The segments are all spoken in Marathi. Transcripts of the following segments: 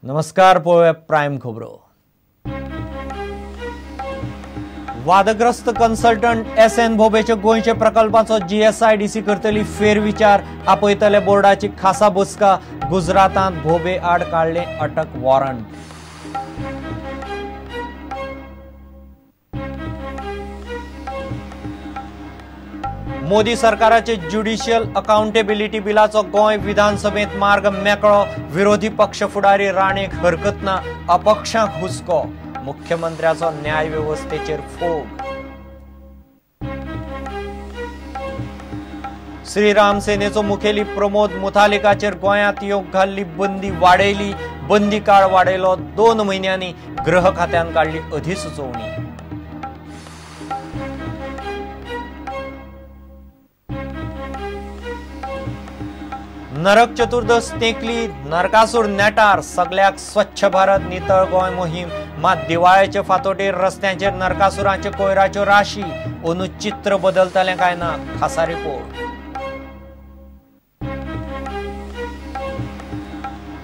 नमस्कार, पळोवया प्रायम खबरो। वादग्रस्त कन्सल्टंट SN भोबेचे गोंयचे प्रकल्पाचो GSIDC करतली फेरविचार आपयतले बोर्डाची खासा बसका। गुजरातांत भोबे आड काढले अटक वॉरंट। मोदी सरकाराचे ज्युडिशियल अकाउंटेबिलिटी बिलाचो गोंय विधानसभेत मार्ग मेकळो। विरोधी पक्ष फुडारी राणेक हरकत ना, अपक्षांक हुस्को। मुख्यमंत्र्याचो न्याय व्यवस्थेचेर फोग। श्रीराम सेनेचो मुखेली प्रमोद मुथालिकाचेर गोंयांत येवंक घाल्ली बंदी वाडयली। बंदी काळ वाडयलो 2 म्हयन्यांनी। गृह खात्यान काढली अधिसुचोवणी। नरक चतुर्दश तेंकली, नरकासूर नेटार। सगळ्याक स्वच्छ भारत नितळ गोंय मोहीम। मात दिवाळेचे फातोटेर रस्त्यांचेर नरकासुरांचे कोयराच्यो राशी। अंदू चित्र बदलतलें काय ना, खासा रिपोर्ट।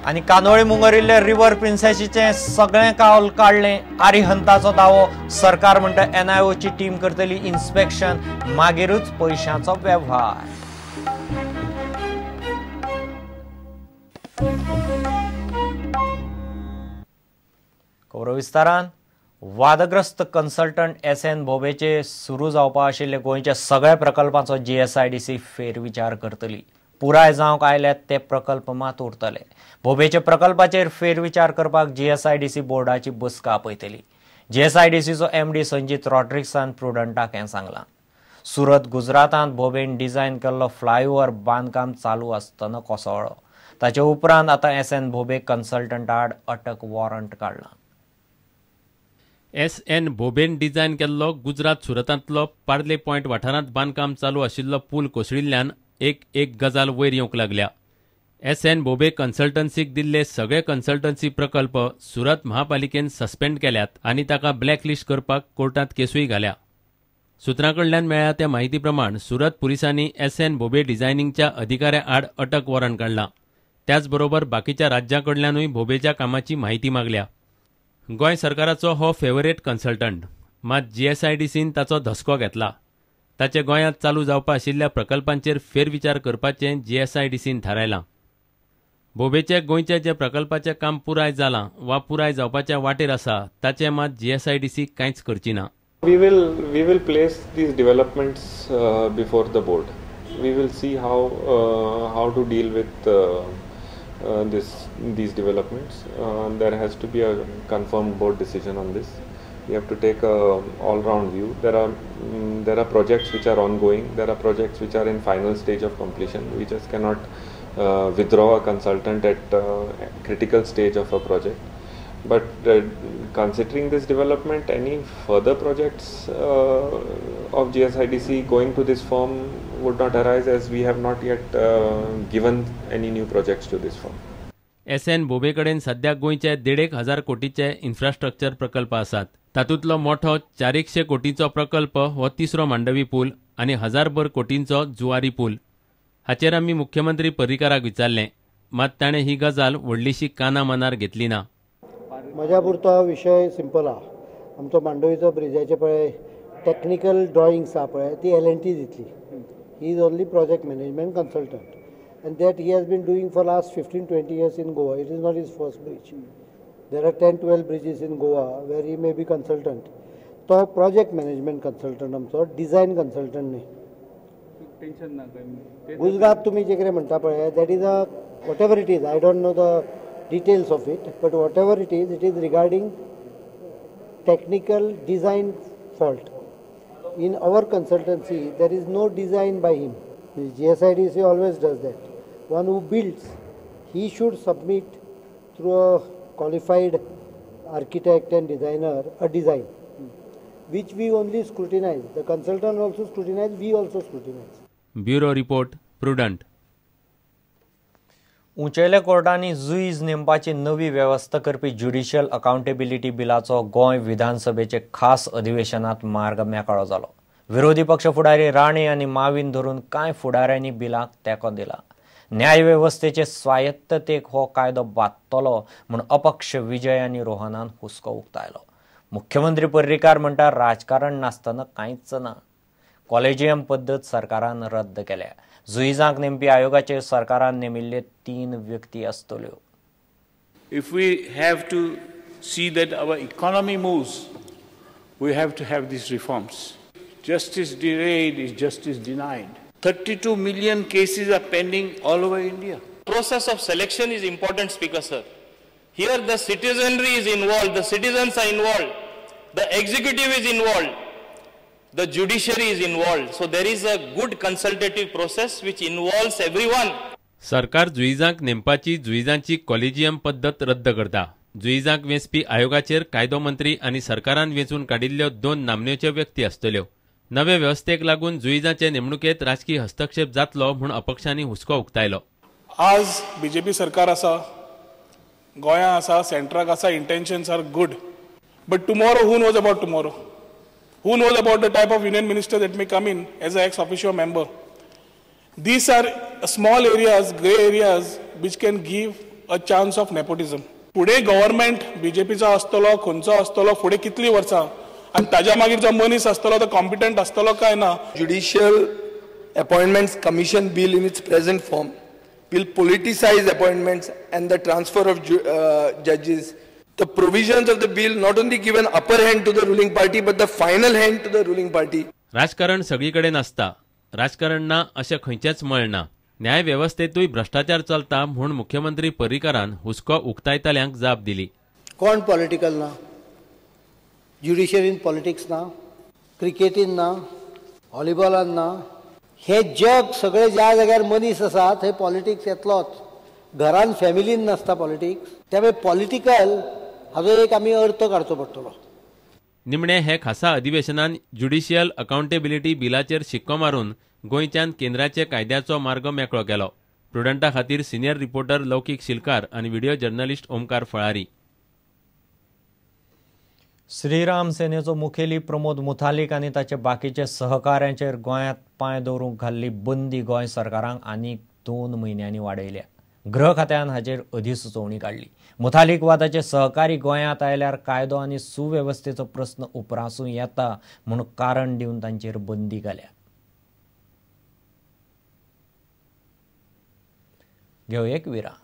आनी कानोळे मुंगरिल्ले रिव्हर प्रिन्सेसीचे सगळें कावल काडलें। आरिहंताचो दावो। सरकार म्हणटा NIOची टीम करतली इन्स्पेक्शन, मागीरूच पयशांचो वेव्हार। खबरो विस्तारान। वादग्रस्त कन्सल्टंट SN भोबेचे सुरू जावपा आशिल्ले गोंयच्या सगळ्या प्रकल्पांचो GSIDC फेरविचार करतली। पुराय जावंक आयल्यात ते प्रकल्प मात उरतले। भोबेचे प्रकल्पाचेर फेरविचार करपाक GSIDC बोर्डाची बसका आपयतली। GSIDCचो MD संजीत रॉड्रिक्सान प्रुडंटाक हें सांगलां। सुरत गुजरातांत भोबेन डिझायन केल्लो फ्लायओव्हर बांदकाम चालू आसतना कोसळ्ळो। ताचे उपरांत आतां SN भोबे कन्सल्टंट आड अटक वॉरंट काडला। SN भोबेन डिझायन केल्लो गुजरात सुरतांतलो पार्ले पॉयंट वाठारांत बांदकाम चालू आशिल्लो पूल कोसळिल्ल्यान एक गजाल वयर येवंक लागल्या। SN भोबे कन्सल्टन्सीक दिल्ले सगळे कन्सल्टन्सी प्रकल्प सुरत महापालिकेन सस्पेंड केल्यात आनी ताका ब्लॅकलिस्ट करपाक कोर्टांत केसूय घाल्या। सुत्रां कडल्यान मेळ्ळ्या त्या माहिती प्रमाण सुरत पुलिसांनी SN भोबे डिझायनिंगच्या अधिकाऱ्या आड अटक वॉरंट काडला। त्याचबरोबर बाकीच्या राज्यां कडल्यानूय भोबेच्या कामाची माहिती मागल्या। गोंय सरकाराचो हो फेवरेट कन्सल्टंट, मात GSIDCन ताचो धसको घेतला। ताचे गोंयांत चालू जावपा आशिल्ल्या प्रकल्पांचेर फेरविचार करपाचें GSIDCन थारायलां। भोबेचे गोंयचे जे प्रकल्पाचें काम पुराय जालां वा पुराय जावपाच्या वाटेर आसा ताचें मात GSIDC कांयच करची ना। We will place these developments before the board. We will see how to deal with these developments. There has to be a confirmed board decision on this. We have to take a all-round view. There are projects which are ongoing. There are projects which are in final stage of completion. We just cannot withdraw a consultant at a critical stage of a project. But considering this development, any further projects of GSIDC going to this firm would not arise, as we have not yet given any new projects to this firm. SN Bhobe कडेन सध्या गोंयचे 1,500 कोटीचे इन्फ्रास्ट्रक्चर प्रकल्प आसात। तातूंतलो मोठो 400 कोटींचो प्रकल्प हो तिसरो मांडवी पूल आनी 1000 कोटींचो जुवारी पूल। हाचेर आमी मुख्यमंत्री पर्रीकाराक विचारलें, मात ताणें ही गजाल व्हडलीशी काना मनार घेतली ना। म्हज्या पुरतो विशय सिंपल आहा। आमचो मांडवीचो ब्रिजाचे पळय टॅक्निकल ड्रॉइंग्स आहा पळय ती L&T दितली। He is only project management consultant and that he has been doing for last 15-20 years in Goa. It is not his first bridge. There are 10-12 bridges in Goa where he may be consultant. तो प्रोजेक्ट मॅनेजमेंट कन्सल्टंट आमचो, डिझायन कन्सल्टंट न्ही। टेन्शन ना। गुजरात तुमी जे कितें म्हणटा पळय that is a what ever it is, I don't know the details of it, but whatever it is regarding technical design fault. In our consultancy, there is no design by him. The GSIDC always does that. One who builds, he should submit through a qualified architect and designer a design, which we only scrutinize. The consultant also scrutinize, we also scrutinize. Bureau report, Prudent. उंचेल्या कोर्टांनी जुईज नेमपाची नवी व्यवस्था करपी ज्युडिशियल अकाउंटेबिलिटी बिलाचो गोंय विधानसभेचे खास अधिवेशनात मार्ग मेकळो जालो। विरोधी पक्ष फुडारी राणे आनी मावीन धरून कांय फुडाऱ्यांनी बिलाक तेंको दिला। न्यायव्यवस्थेचे स्वायत्ततेक हो कायदो बादतलो म्हूण अपक्ष विजय आनी रोहनान हुस्को उक्तायलो. मुख्यमंत्री पर्रीकार म्हणटा राजकारण नासतना कांयच ना. कॉलेजियम पद्दत सरकारान रद्द केल्या. जुईजांक नेमपी आयोगाचे सरकारान नेमिल्ले 3 व्यक्ती आसतल्यो. If we have to see that our economy moves, we have to have these reforms. Justice delayed is justice denied. 32 million cases are pending all over India. Process of selection is important, Speaker sir. Here the citizenry is involved, the citizens are involved, the executive is involved, the judiciary is involved. So there is a good consultative process which involves everyone. सरकार जुईजांक नेमपाची जुईजांची कॉलेजियम पद्दत रद्द करता. जुईजांक वेंचपी आयोगाचेर कायदो मंत्री आनी सरकारान वेंचून काडिल्ल्यो 2 नामनेच्यो व्यक्ती आसतल्यो. नवे व्यवस्थेक लागून जुईजांचे नेमणुकेत राजकीय हस्तक्षेप जातलो म्हूण अपक्षांनी हुस्को उक्तायलो. आज बीजेपी सरकार आसा, गोंया आसा, सेंट्राक आसा, intentions are good. But tomorrow who knows about tomorrow? Who knows about the type of union minister that may come in as an ex officio member? These are small areas, grey areas, which can give a chance of nepotism. पुढे गव्हर्नमेंट बीजेपीचा आसतलो, खंयचो आसतलो, फुडें कितलीं वर्सां, आनी ताज्या मागीर जो मनीस आसतलो तो कॉम्पिटंट आसतलो काय ना. Judicial Appointments Commission bill in its present form will politicize appointments and the transfer of judges. The provisions of the bill not only give an upper hand to the ruling party but the final hand to the ruling party. राजकारण सगळीकडे नासता. राजकारण ना अशें खंयचेच मळ ना. न्याय वेवस्थेतूय भ्रष्टाचार चलता म्हूण मुख्यमंत्री पर्रीकारान हुस्को उक्तायतल्यांक जाप दिली. कोण पॉलिटिकल ना, ज्युडिशरीन पॉलिटिक्स ना, क्रिकेटीन ना, व्हॉलीबॉलान ना. हे जग सगळे ज्या जाग्यार मनीस आसा थंय पॉलिटिक्स येतलोच. घरान फॅमिलीन नासता पॉलिटिक्स. त्यामुळे पॉलिटिकल हाजो एक आमी अर्थ काडचो पडटलो. निमणे हे खासा अधिवेशनान ज्युडिशियल अकाउंटेबिलिटी बिलाचेर शिक्को मारून गोंयच्यान केंद्राचे कायद्याचो मार्ग मेकळो केलो. प्रुडंटा खातीर सिनियर रिपोर्टर लौकीक शिलकार आनी व्हिडिओ जर्नलिस्ट ओमकार फळारी. श्रीराम सेनेचो मुखेली प्रमोद मुथालीक आनी ताचे बाकीचे सहकाऱ्यांचेर गोंयांत पांय दवरूंक घाल्ली बंदी गोंय सरकारान आनीक 2 म्हयन्यांनी वाडयल्या. गृह खात्यान हाचेर अधिसुचोवणी काडली. मुथालीक वा ताचे सहकारी गोंयांत आयल्यार कायदो आनी सुवेवस्थेचो प्रस्न उपरासूं येता म्हूण कारण दिवन तांचेर बंदी घाल्या. घेऊ एक विराम.